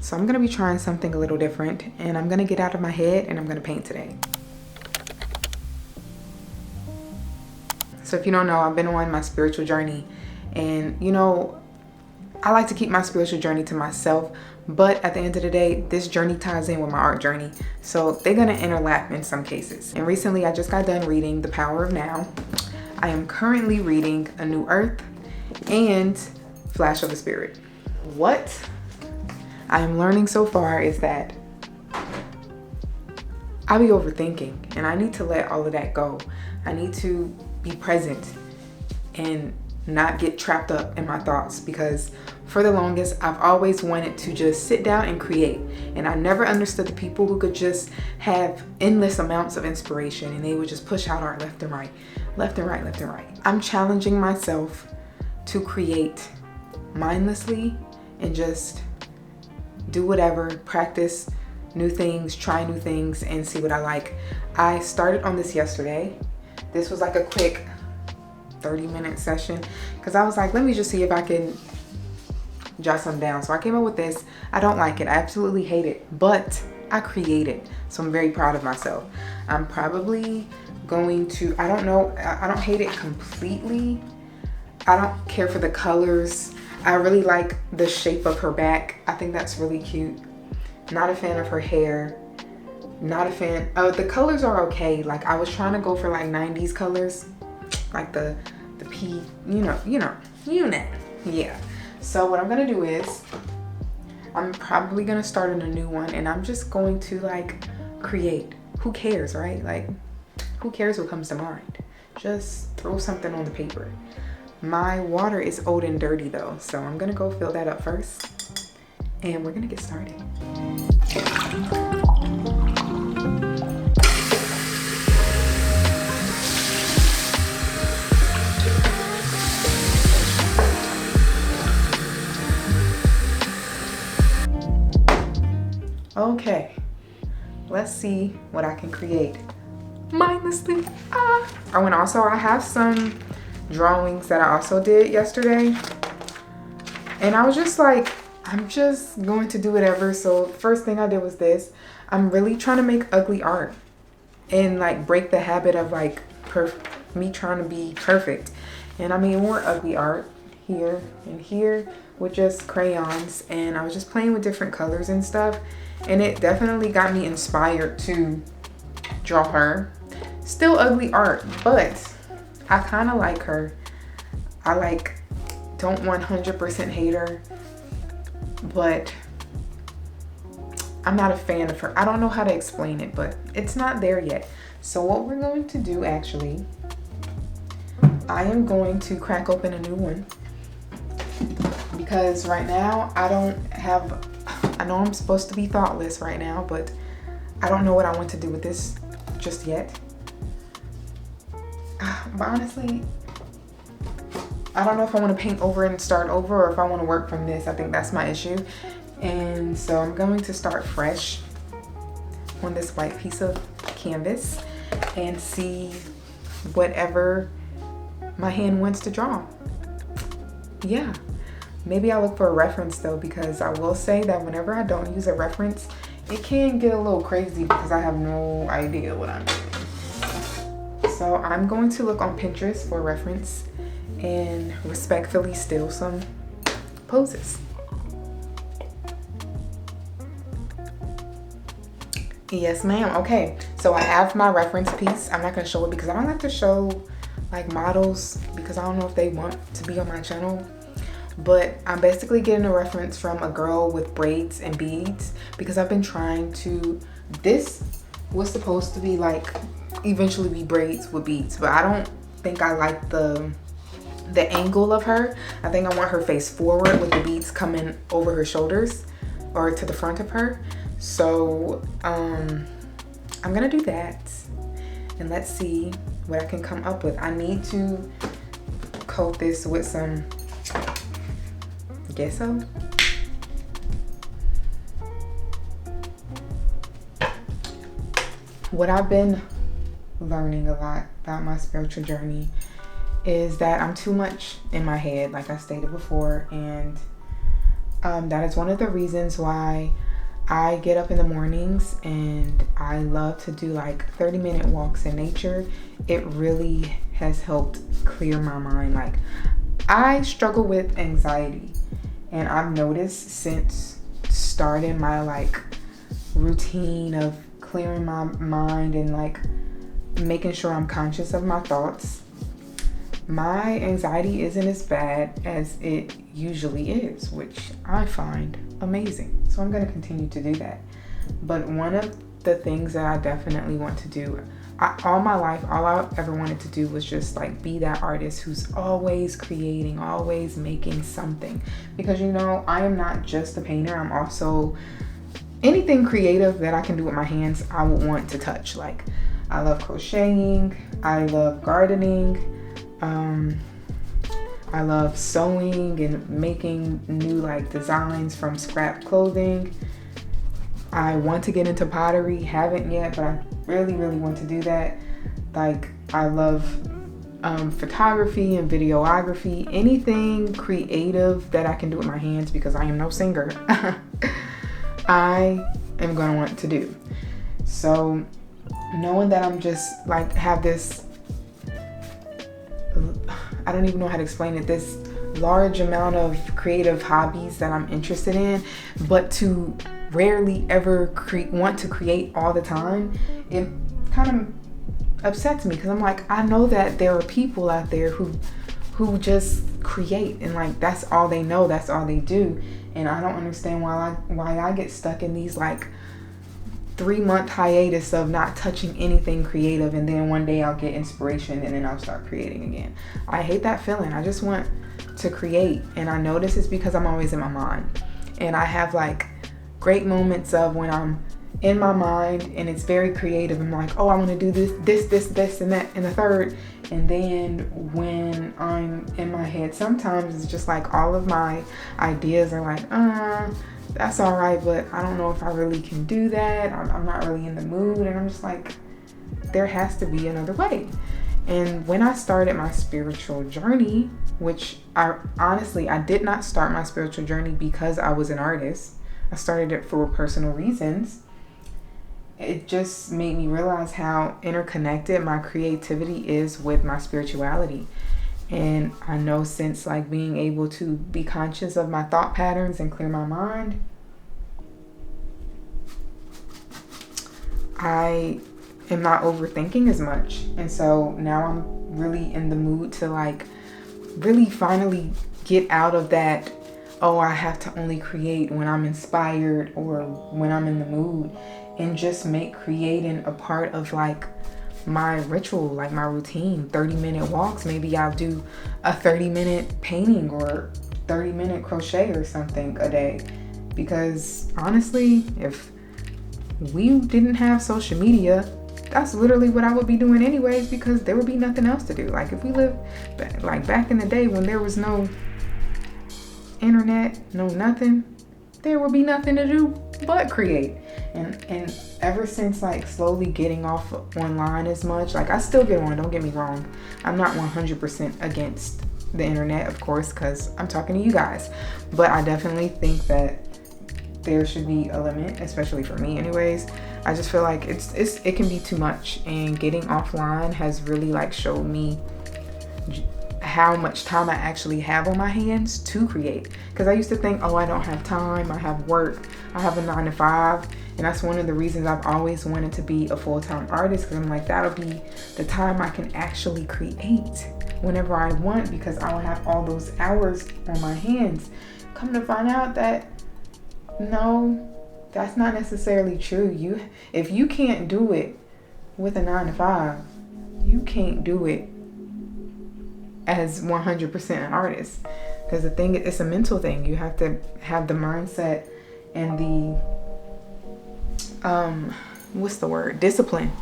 So I'm gonna be trying something a little different, and I'm gonna get out of my head and I'm gonna paint today. So if you don't know, I've been on my spiritual journey, and you know, I like to keep my spiritual journey to myself, but at the end of the day, this journey ties in with my art journey. So they're gonna interlap in some cases. And recently I just got done reading The Power of Now. I am currently reading A New Earth and Flash of the Spirit. What I am learning so far is that I be overthinking, and I need to let all of that go. I need to be present and not get trapped up in my thoughts, because for the longest I've always wanted to just sit down and create, and I never understood the people who could just have endless amounts of inspiration and they would just push out art left and right, left and right, left and right. I'm challenging myself to create mindlessly and just do whatever, practice new things, try new things, and see what I like. I started on this yesterday. This was like a quick 30-minute session because I was like, let me just see if I can jot something down. So I came up with this. I don't like it. I absolutely hate it, but I created. So I'm very proud of myself. I'm probably going to, I don't know, I don't hate it completely. I don't care for the colors. I really like the shape of her back. I think that's really cute. Not a fan of her hair. Not a fan. Oh, the colors are okay. Like I was trying to go for like 90s colors, like the P, you know, yeah. So what I'm gonna do is I'm probably gonna start on a new one, and I'm just going to like create. Who cares, right? Like who cares what comes to mind? Just throw something on the paper. My water is old and dirty though, so I'm gonna go fill that up first, and we're gonna get started. Okay, let's see what I can create mindlessly. Oh, and also I have some drawings that I also did yesterday, and I was just like, I'm just going to do whatever. So first thing I did was this. I'm really trying to make ugly art and like break the habit of like me trying to be perfect. And I made more ugly art here and here with just crayons, and I was just playing with different colors and stuff, and it definitely got me inspired to draw her. Still ugly art, but I kind of like her. I like don't 100% hate her, but I'm not a fan of her. I don't know how to explain it, but it's not there yet. So what we're going to do, actually, I am going to crack open a new one, because right now I know I'm supposed to be thoughtless right now, but I don't know what I want to do with this just yet. But honestly, I don't know if I want to paint over and start over, or if I want to work from this. I think that's my issue. And so I'm going to start fresh on this white piece of canvas and see whatever my hand wants to draw. Yeah, maybe I'll look for a reference though, because I will say that whenever I don't use a reference, it can get a little crazy because I have no idea what I'm doing. So I'm going to look on Pinterest for reference and respectfully steal some poses. Yes, ma'am. Okay, so I have my reference piece. I'm not gonna show it because I don't like to show like models, because I don't know if they want to be on my channel. But I'm basically getting a reference from a girl with braids and beads, because I've been trying to, this was supposed to be like eventually be braids with beads, but I don't think I like the angle of her. I think I want her face forward with the beads coming over her shoulders or to the front of her. So I'm gonna do that, and let's see what I can come up with. I need to coat this with some gesso. What I've been learning a lot about my spiritual journey is that I'm too much in my head, like I stated before, and That is one of the reasons why I get up in the mornings and I love to do like 30-minute walks in nature. It really has helped clear my mind. Like, I struggle with anxiety, and I've noticed since starting my like routine of clearing my mind and like making sure I'm conscious of my thoughts, my anxiety isn't as bad as it usually is, which I find amazing. So I'm going to continue to do that. But one of the things that I definitely want to do, all my life, all I ever wanted to do was just like be that artist who's always creating, always making something. Because, you know, I am not just a painter. I'm also anything creative that I can do with my hands, I would want to touch. Like, I love crocheting. I love gardening. I love sewing and making new like designs from scrap clothing. I want to get into pottery, haven't yet, but I really want to do that. Like, I love photography and videography, anything creative that I can do with my hands, because I am no singer. I am going to want to do. So knowing that I'm just like have this, I don't even know how to explain it, this large amount of creative hobbies that I'm interested in, but to rarely ever want to create all the time, it kind of upsets me, because I'm like, I know that there are people out there who just create, and like that's all they know, that's all they do, and I don't understand why I get stuck in these like 3-month hiatus of not touching anything creative, and then one day I'll get inspiration and then I'll start creating again. I hate that feeling. I just want to create, and I know this is because I'm always in my mind, and I have like great moments of when I'm in my mind and it's very creative. I'm like, oh, I want to do this and that and the third. And then when I'm in my head, sometimes it's just like all of my ideas are like, that's all right, but I don't know if I really can do that. I'm not really in the mood. And I'm just like, there has to be another way. And when I started my spiritual journey, which I did not start my spiritual journey because I was an artist. I started it for personal reasons. It just made me realize how interconnected my creativity is with my spirituality. And I know since like being able to be conscious of my thought patterns and clear my mind, I am not overthinking as much. And so now I'm really in the mood to like really finally get out of that, oh, I have to only create when I'm inspired or when I'm in the mood, and just make creating a part of like my ritual, like my routine. 30-minute walks, maybe I'll do a 30-minute painting or 30-minute crochet or something a day. Because honestly, if we didn't have social media, that's literally what I would be doing anyways, because there would be nothing else to do. Like if we lived back in the day when there was no internet, no nothing, there would be nothing to do but create. And ever since like slowly getting off online as much, like I still get on, don't get me wrong. I'm not 100% against the internet, of course, because I'm talking to you guys. But I definitely think that there should be a limit, especially for me anyways. I just feel like it can be too much, and getting offline has really like showed me how much time I actually have on my hands to create. Because I used to think, oh, I don't have time, I have work, I have a 9-to-5, and that's one of the reasons I've always wanted to be a full-time artist, because I'm like, that'll be the time I can actually create whenever I want, because I will have all those hours on my hands. Come to find out that no, that's not necessarily true. If you can't do it with a 9-to-5, you can't do it as 100% an artist. Because the thing, it's a mental thing. You have to have the mindset and the discipline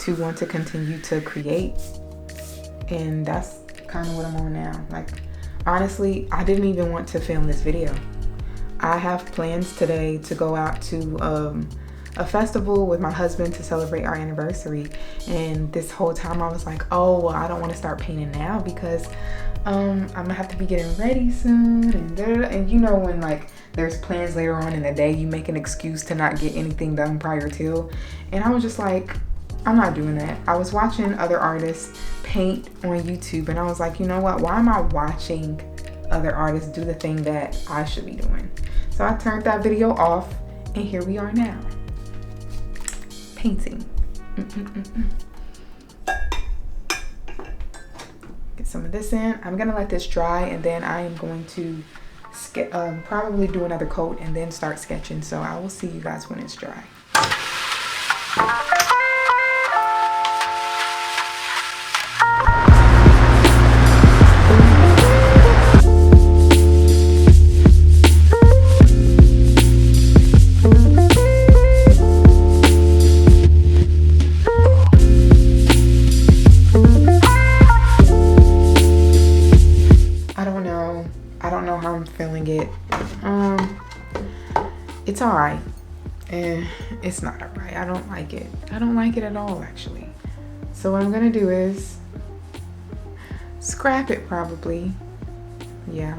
to want to continue to create. And that's kind of what I'm on now. Like, honestly, I didn't even want to film this video. I have plans today to go out to a festival with my husband to celebrate our anniversary. And this whole time I was like, oh, well, I don't want to start painting now because I'm gonna have to be getting ready soon, and you know when like there's plans later on in the day, you make an excuse to not get anything done prior to. And I was just like, I'm not doing that. I was watching other artists paint on YouTube, and I was like, you know what? Why am I watching other artists do the thing that I should be doing? So I turned that video off, and here we are now, painting. Get some of this in. I'm gonna let this dry, and then I am going to probably do another coat and then start sketching. So I will see you guys when it's dry. I don't know how I'm feeling it. It's all right. It's not all right. I don't like it. I don't like it at all, actually. So what I'm gonna do is scrap it, probably. Yeah.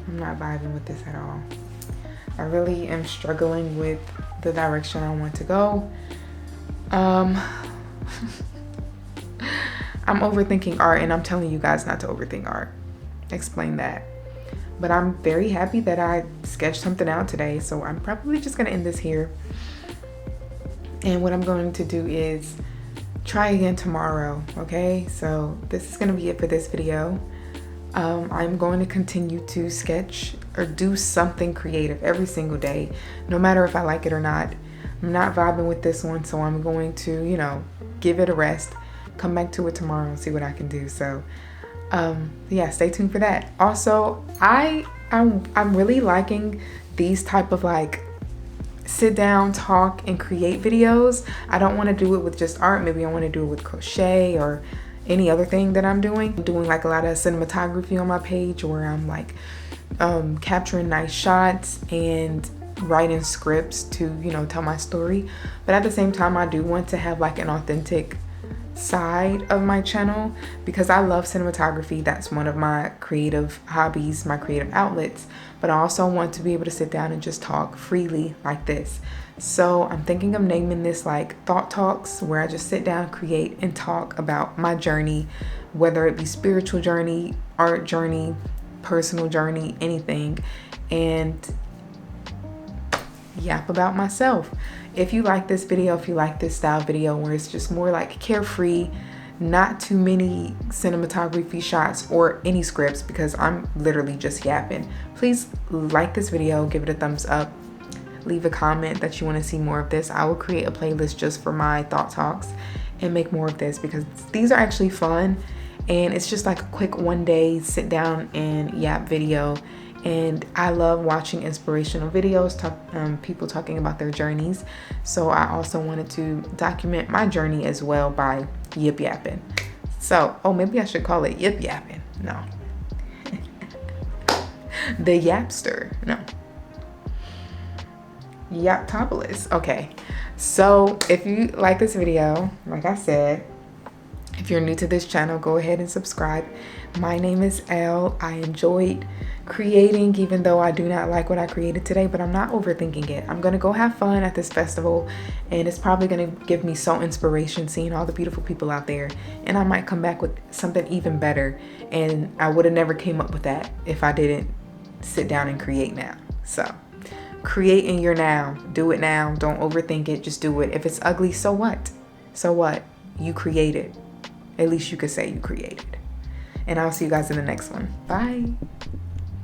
I'm not vibing with this at all. I really am struggling with the direction I want to go. I'm overthinking art, and I'm telling you guys not to overthink art. Explain that. But I'm very happy that I sketched something out today, so I'm probably just gonna end this here. And what I'm going to do is try again tomorrow, okay? So this is gonna be it for this video. I'm going to continue to sketch or do something creative every single day, no matter if I like it or not. I'm not vibing with this one, so I'm going to, you know, give it a rest, come back to it tomorrow and see what I can do. So yeah, stay tuned for that. Also, I'm really liking these type of like sit down, talk, and create videos. I don't want to do it with just art. Maybe I want to do it with crochet or any other thing that I'm doing. I'm doing like a lot of cinematography on my page, where I'm like capturing nice shots and writing scripts to, you know, tell my story. But at the same time, I do want to have like an authentic side of my channel, because I love cinematography. That's one of my creative hobbies, my creative outlets. But I also want to be able to sit down and just talk freely like this. So I'm thinking of naming this like Thought Talks, where I just sit down, create, and talk about my journey, whether it be spiritual journey, art journey, personal journey, anything, and yap about myself. If you like this video, if you like this style video where it's just more like carefree, not too many cinematography shots or any scripts, because I'm literally just yapping, please like this video, give it a thumbs up, leave a comment that you want to see more of this. I will create a playlist just for my Thought Talks and make more of this, because these are actually fun, and it's just like a quick one day sit down and yap video. And I love watching inspirational videos, people talking about their journeys. So I also wanted to document my journey as well by yip yapping. So, oh, maybe I should call it yip yapping. No. The Yapster. No. Yaptopolis. Okay. So if you like this video, like I said, if you're new to this channel, go ahead and subscribe. My name is Elle. I enjoyed creating, even though I do not like what I created today, but I'm not overthinking it. I'm gonna go have fun at this festival, and it's probably gonna give me so inspiration seeing all the beautiful people out there, and I might come back with something even better. And I would have never came up with that if I didn't sit down and create now. So create in your now. Do it now. Don't overthink it. Just do it. If it's ugly, so what? So what? You created. At least you could say you created. And I'll see you guys in the next one. Bye.